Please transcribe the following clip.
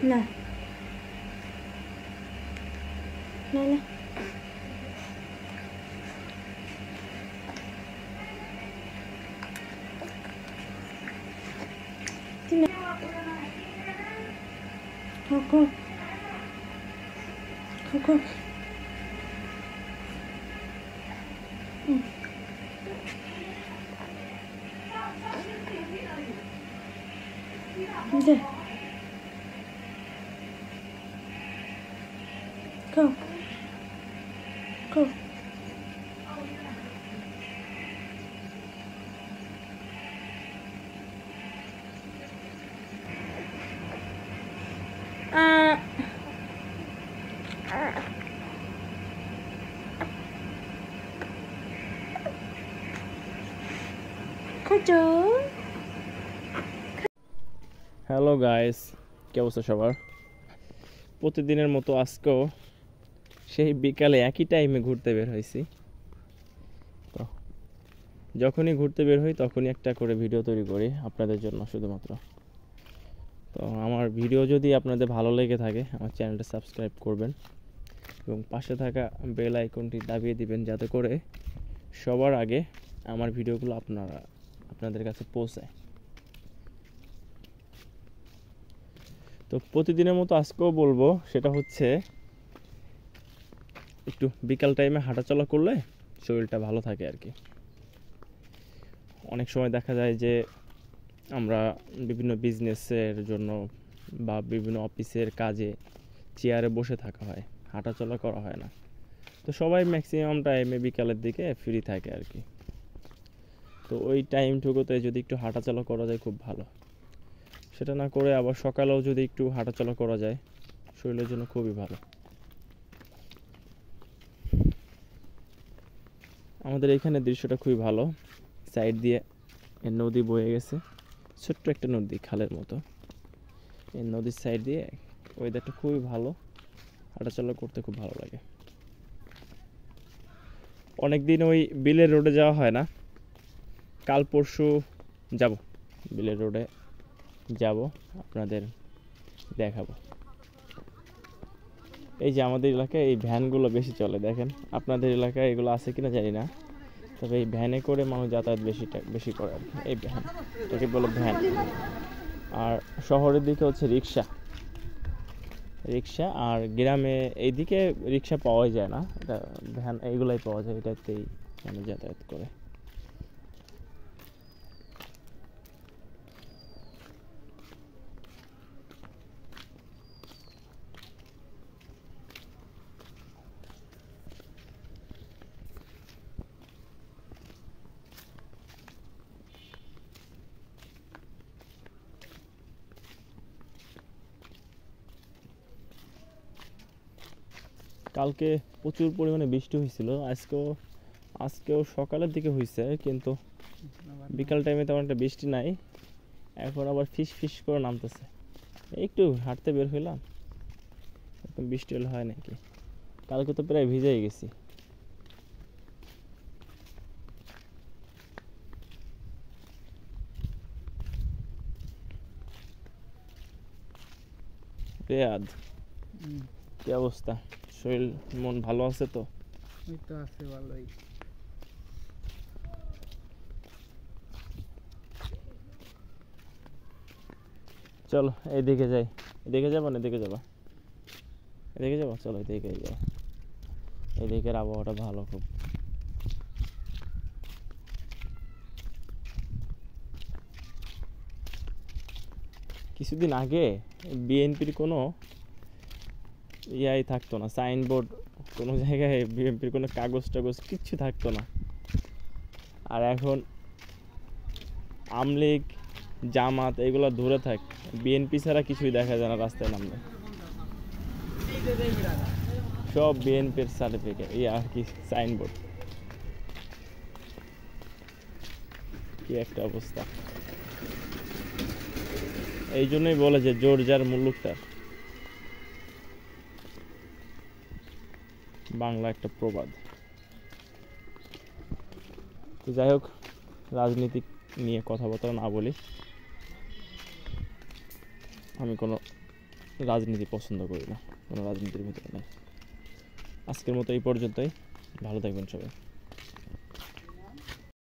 না না না Coco. Coco. There. Go. Go. Hello guys, কি অবস্থা সবার? প্রতিদিনের মতো আজকেও সেই বিকালে একই টাইমে ঘুরতে বের হয়েছি। তো যখনই ঘুরতে বের হই তখনই একটা করে ভিডিও তৈরি করি আপনাদের জন্য শুধুমাত্র। তো আমার ভিডিও যদি আপনাদের ভালো লেগে থাকে আমার চ্যানেলটা সাবস্ক্রাইব করবেন এবং পাশে থাকা বেল আইকনটি দাবিয়ে দিবেন যাতে করে সবার আগে আমার ভিডিওগুলো আপনাদের কাছে পৌঁছায়। তো প্রতিদিনের মতো আজকেও বলবো, সেটা হচ্ছে একটু বিকাল টাইমে হাঁটাচলা করলে শরীরটা ভালো থাকে আর কি। অনেক সময় দেখা যায় যে আমরা বিভিন্ন বিজনেসের জন্য বা বিভিন্ন অফিসের কাজে চেয়ারে বসে থাকা হয়, হাঁটাচলা করা হয় না। তো সবাই ম্যাক্সিমাম টাইমে বিকালের দিকে ফ্রি থাকে আর কি। তো ওই টাইমটুকুতে যদি একটু হাঁটাচলা করা যায় খুব ভালো। সেটা না করে আবার সকালেও যদি একটু হাঁটাচলা করা যায় শরীরের জন্য খুবই ভালো। আমাদের এখানে দৃশ্যটা খুবই ভালো, সাইড দিয়ে নদী বয়ে গেছে, ছোট্ট একটা নদী খালের মতো। এই নদীর সাইড দিয়ে ওয়েদারটা খুবই ভালো, হাঁটাচলা করতে খুব ভালো লাগে। অনেকদিন ওই বিলের রোডে যাওয়া হয় না, কাল পরশু যাব, বিলের রোডে যাব, আপনাদের দেখাবো। এই যে আমাদের এলাকায় এই ভ্যানগুলো বেশি চলে, দেখেন আপনাদের এলাকায় এগুলো আছে কিনা জানি না, তবে এই ভ্যানে করে মানুষ যাতায়াত বেশি করে আর কি। এই ভ্যান, এটাকে বলে ভ্যান। আর শহরের দিকে হচ্ছে রিক্সা, আর গ্রামে এইদিকে রিক্সা পাওয়াই যায় না, এটা ভ্যান এইগুলাই পাওয়া যায়, এটাতেই মানুষ যাতায়াত করে। কালকে প্রচুর পরিমাণে বৃষ্টি হয়েছিল, আজকেও সকালের দিকে হয়েছে, কিন্তু বিকাল টাইমে তেমন একটা বৃষ্টি নাই। এখন আবার ফিস করে নামতেছে। একটু হাঁটতে বের হইলাম, এখন বৃষ্টি হলে হয় নাকি। কালকে তো প্রায় ভিজেই গেছি। রেয়াদ, কি অবস্থা? শরীর মন ভালো আছে তো? এই তো আছে ভালোই। চলো এইদিকে যাই। এদিকে যাবো না এদিকে যাবো? এদিকে যাবো, চলো এদিকে যাই। এদিকের আবহাওয়াটা ভালো খুব। কিছুদিন আগে বিএনপির কোনো ইয়াই থাকতো না, সাইনবোর্ড, কোনো জায়গায় বিএনপির কোনো কাগজ টাগজ কিচ্ছু থাকতো না। আর এখন আমলিগ, জামাত এগুলো ধরে থাক, বিএনপি ছাড়া কিছুই দেখা যায় না রাস্তায় নামলে। সব বিএনপির সার্টিফিকেট, আর কি সাইনবোর্ড। কি একটা অবস্থা! এই জন্যই বলে যে জোর যার মুলুক তার, বাংলা একটা প্রবাদ। তো যাই হোক, রাজনীতি নিয়ে কথাবার্তা না বলি, আমি কোনো রাজনীতি পছন্দ করি না, কোনো রাজনীতির ভিতরে নাই। আজকের মতো এই পর্যন্তই, ভালো থাকবেন সবাই।